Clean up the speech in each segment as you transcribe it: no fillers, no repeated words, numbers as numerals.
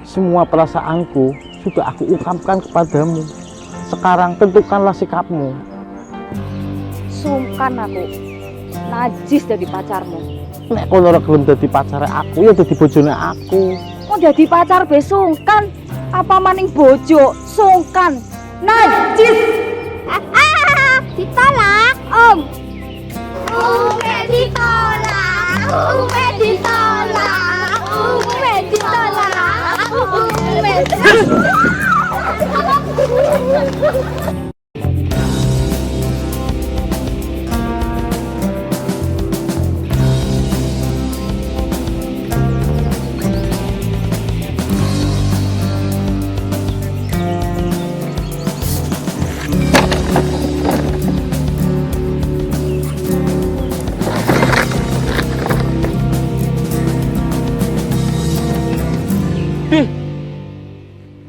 Semua perasaanku sudah aku ungkapkan kepadamu. Sekarang tentukanlah sikapmu. Sungkan aku. Najis dari pacarmu. Nek kono ora gelem dadi pacare aku, ya dadi bojone aku. Mau jadi pacar be sungkan? Apa maning bojo? Sungkan. Najis. Ditolak, Om. Ume ditolak, Ume ditolak, Ume ditolak, Ume ditolak.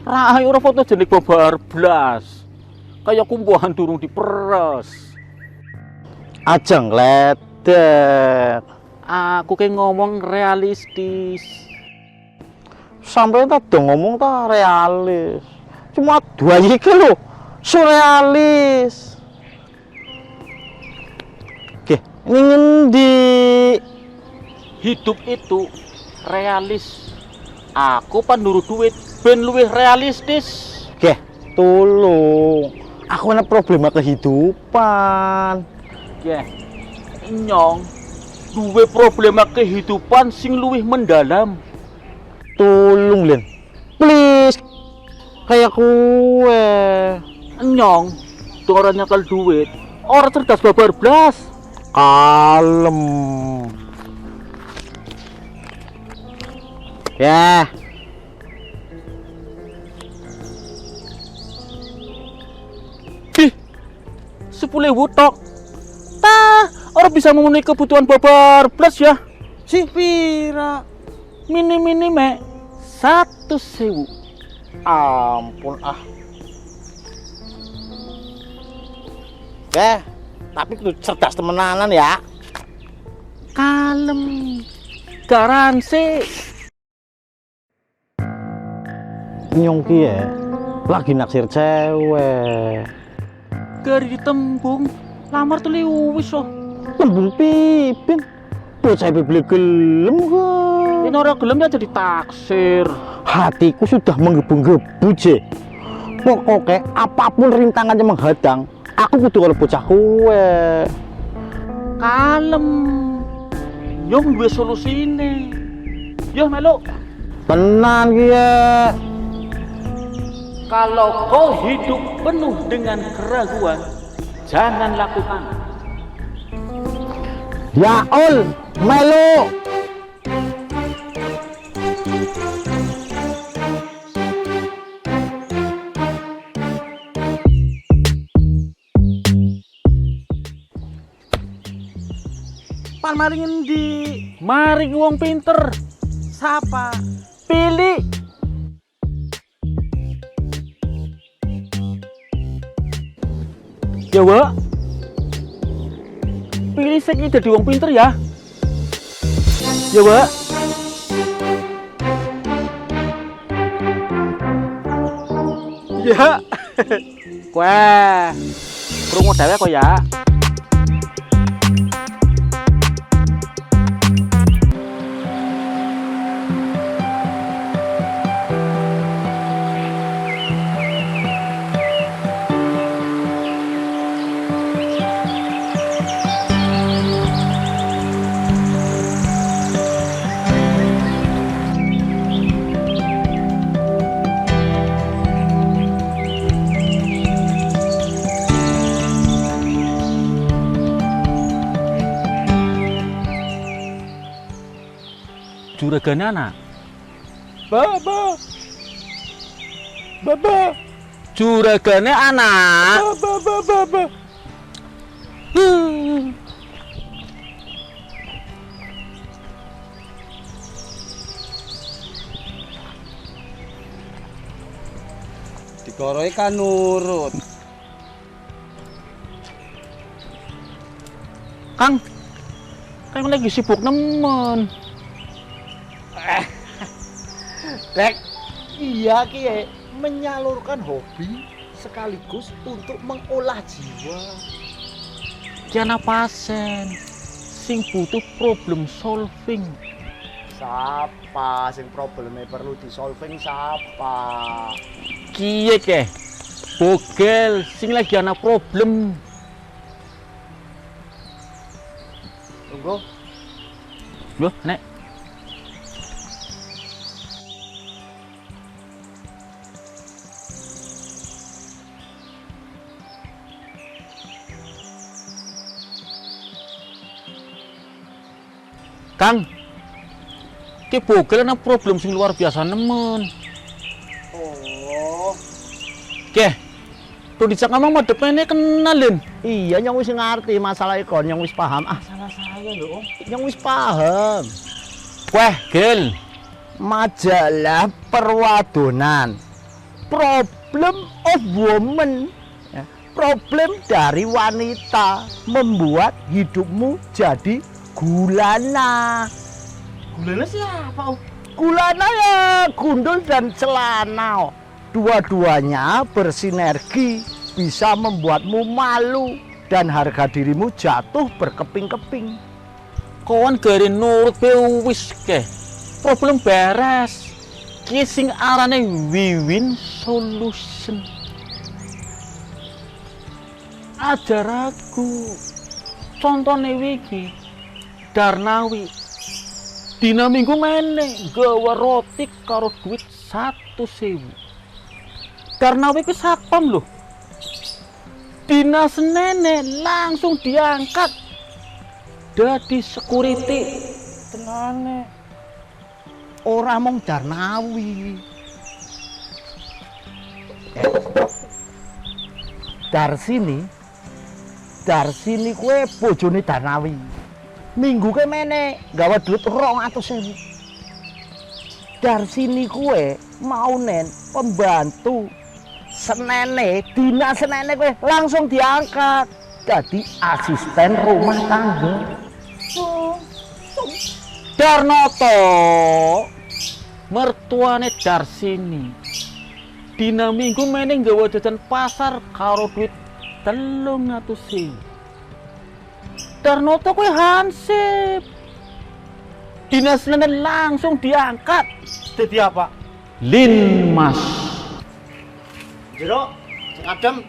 Rai ora foto jenik babar blas. Kayak kumpulan durung diperes. Aja ngledek. Aku kayak ngomong realistis. Sampai tak dong ngomong tak realis. Cuma dua iki lho, surrealis. Oke, ini ngendi? Hidup itu realis. Aku panduru duit ben luwih realistis. Oke, tolong. Aku ada problema kehidupan. Ya, nyong duwe problema kehidupan sing luwih mendalam. Tolong, Len. Please. Kayak kue. Nyong tuh orang nyakal duit, orang cerdas babar blas. Kalem. Ya. Ih, 10.000 tok. Orang bisa memenuhi kebutuhan babar plus ya. Si pira. Mini me 100.000. Ampun ah. Tapi kudu cerdas temenanan ya. Kalem. Garansi. Nyong ki ya, lagi naksir cewek. Gari ditembung, lamar tuh liwis oh. Tembung pipin. Bocah beli gelem kok. Ini orang gelem ya jadi taksir. Hatiku sudah menggebu-gebu, Je. Pokoknya apapun rintangannya menghadang, aku kudu karo bocah kue. Kalem. Nyong duwe solusine. Yo melu. Tenan ki ya. Kalau kau hidup penuh dengan keraguan, jangan lakukan. Ya ol, melu. Pan mari ngendi? Mari wong pinter. Sapa? Pilih. Ya, Wak. Pilih sing dadi wong pinter ya. Ya, Wak. Ya. Wah. Krungu dhewe kok ya. Juragan anak. Baba. Baba. Juragane anak. Baba. Dikoroi kan nurut. Kang lagi sibuk nemen. Dek, Iya Ki, menyalurkan hobi sekaligus untuk mengolah jiwa. Kiana pasien sing butuh problem solving. Siapa sing problemnya perlu disolving siapa? Kiye ke? Bogel sing lagi ana problem. Tunggu. Loh, Nek. Kang, ki Bogel ana problem sing luar biasa nemen. Oh, Ke, tuh dicak ngomong madepene kenalin. Iya, yang wis ngerti masalah ikon, yang wis paham. Ah, salah saya loh, Om. Yang wis paham. Weh, Gel. Majalah perwadonan. Problem of woman. Ya, problem dari wanita membuat hidupmu jadi gulana. gulana siapa Om? Gulana ya gundul dan celana. Dua-duanya bersinergi bisa membuatmu malu dan harga dirimu jatuh berkeping-keping. Kawan gari nurut be wis ke. Problem beres. Ki sing arane win-win solution. Ajar aku. Contone wiki. Darnawi. Dina minggu meneh gawa roti karo duit 1.000. Darnawi ku satpam lho. Dina senene langsung diangkat dadi security. Tenane ora mung Darnawi. Darsini kue bojone Darnawi. Minggu ke mene gawa duit 200.000. Darsini kue mau nen pembantu senene, dina senene kue langsung diangkat jadi asisten rumah tangga. Darnoto mertuane Darsini dina minggu meneh nggawa jajan pasar karo duit 300.000. Darnoto kuwi hansip dina Senin langsung diangkat Jadi apa? Linmas. Jero, sing adem.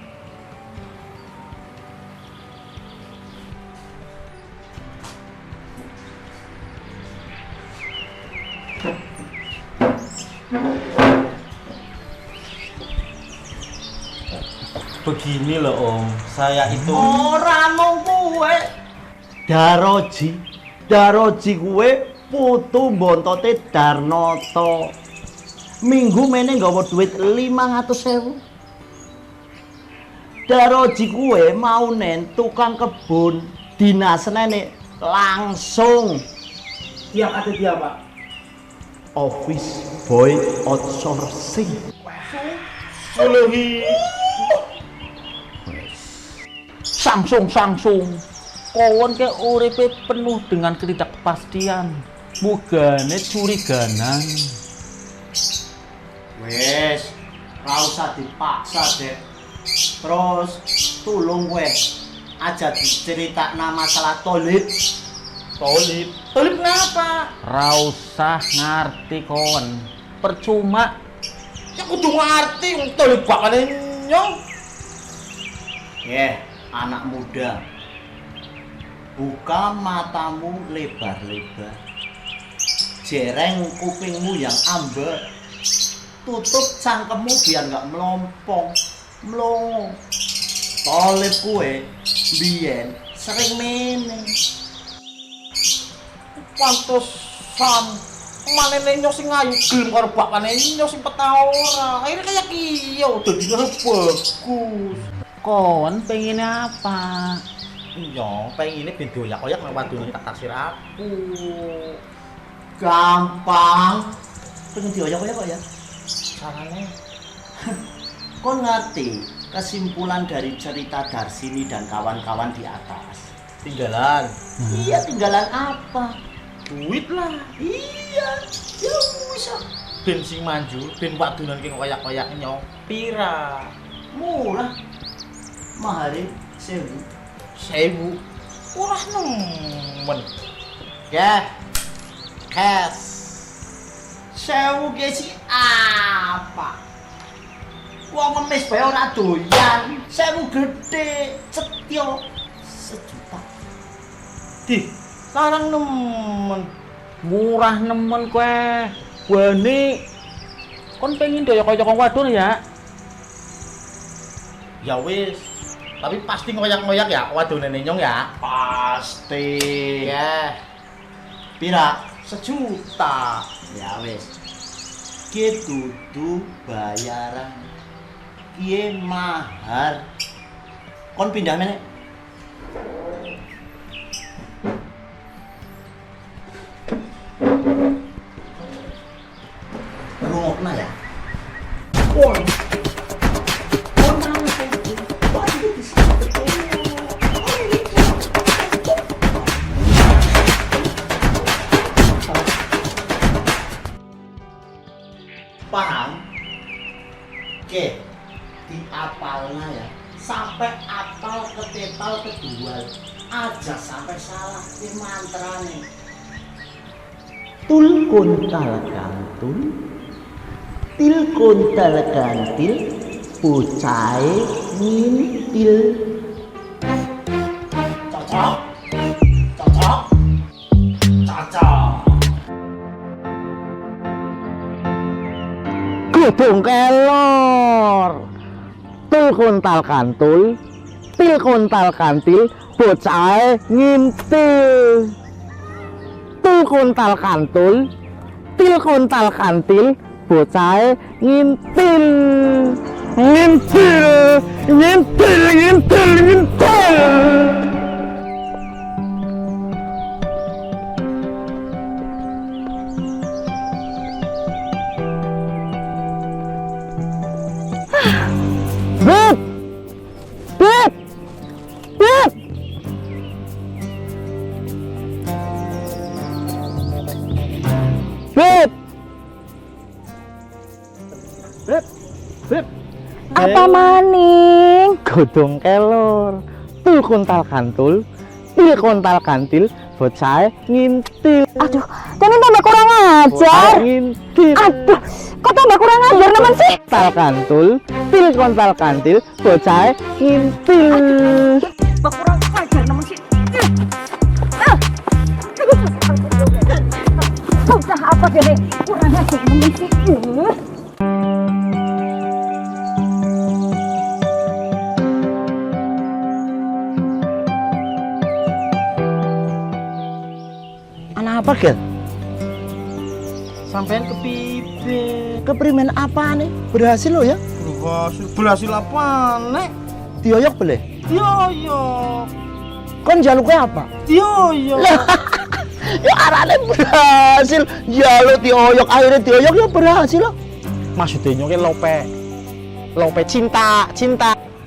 Begini loh Om, saya itu Ora mung kuwe. Daroji kuwe putu bontote Darnoto. Minggu meneh nggawa duit 500.000. Daroji kuwe mau nen tukang kebun, dina senene langsung Dia kata dia Pak. office boy outsourcing. Suluhi. Sangsung kawan ke uripe penuh dengan ketidakpastian, mugane curiganan. Wes, ora usah dipaksa, Dek. Terus tulung kowe aja diceritakna masalah Tolib. Tolip ngapa? Ra usah ngarti kawan, percuma. Ya kudu ngerti wong tolip bakane nyong. Anak muda, buka matamu lebar-lebar, jereng kupingmu yang amber, tutup cangkemmu biar nggak melompong, melongo. Tolip kue, biyen sering meneng. Pantesan manene nyong sing ayu gelem karo bakane nyong sing peta ora. Akhirnya kayak kiyo dadi bagus. Kawan pengen apa? Nyong pengen ini ben doyak-oyak nang wadone tak taksir aku. Gampang, pengen dioyak-oyak kok ya. Carane Kau ngerti kesimpulan dari cerita Darsini dan kawan-kawan di atas? tinggalan Iya, tinggalan apa? duit lah. Iya, ya bisa. ben sing manjur ben wadunan ki koyak-koyak nyong pira? Murah. Mahare 1000. 1000. Ora nemen. Ya. Cash. 1000 ki si apa? Wong ngemis bae ora doyan. 1000 gede, setyo 1 juta. Di, larang nemen. Murah nemen kowe. Wani kon pengen doyok-doyok wong wadon ya. Ya wis. Tapi pasti ngoyak-ngoyak ya wadone nyong ya. Pasti. Ya. Pira? 1 juta. Ya wis. Ki dudu bayaran. Ki mahar. Kon pindah meneh. Rungokna ya. Paham? Oke, diapalnya ya. Sampai apal ketetal kedua. Aja sampai salah di mantra nih. Tul kuntal kantul, til kuntal kantil, pucai ngintil. Cocok, cocok, cocok. Gudung kelor, til kuntal kantul, til kuntal kantil, pucai ngintil. Til kuntal kantul, til kuntal kantil, bocah ngintil, ngintil, ngintil, ngintil, ngintil. Beb, beb, beb. Beb. Beb. Beb. Apa maning? Godong kelor. Tul kuntal kantul, til kuntal kantil, bocah ngintil. Aduh, ini tambah kurang ajar. Ngintil. Aduh, kok tambah kurang ajar teman sih? Kuntal kantul, til kuntal kantil, bocah ngintil. Tambah kurang ajar teman sih. Udah apa gede? Kurang ajar teman sih. Anak apa, Gel? Sampean kepiye? Keprimen apa nih? Berhasil lo ya? Berhasil apa nek? Dioyok boleh? Yo. Kon jaluknya apa? Yo. Ya arane berhasil. Ya lo dioyok, akhirnya dioyok ya berhasil lo. Maksudnya nyongke lope cinta.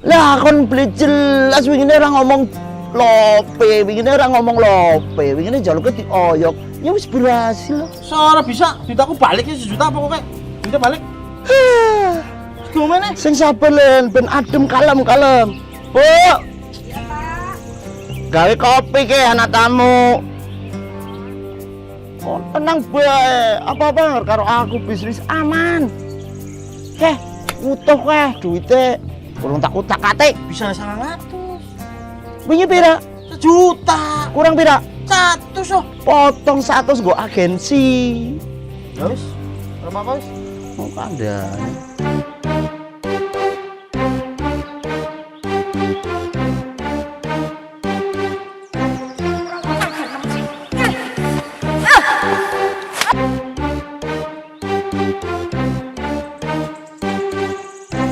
Lah kon beli jelas winginnya orang ngomong lope, winginnya orang ngomong lope, winginnya jaluknya dioyok. Ya wis berhasil lo. Seorang bisa, duitaku balik ya 1 juta apa kok? Duitnya balik. Gimana? Sing sabar Len, ben adem kalem. Bu. Gawe kopi ke anak tamu. Oh, tenang bae. Apa-apa karo aku bisnis aman. Keh, utuh keh duite. Kurang tak utak-atik. Bisa 900. Wingi pira? 1 juta. Kurang pira? 100 oh. Potong 100 nggo agensi. Ya wis. Berapa wis? Oh, kandhane.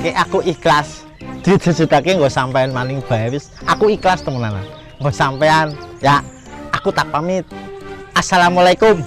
Oke, aku ikhlas. Duit 1 juta ki nggo sampean maning bae wis. Aku ikhlas temenan. Nggo sampean. Ya, aku tak pamit. Assalamualaikum.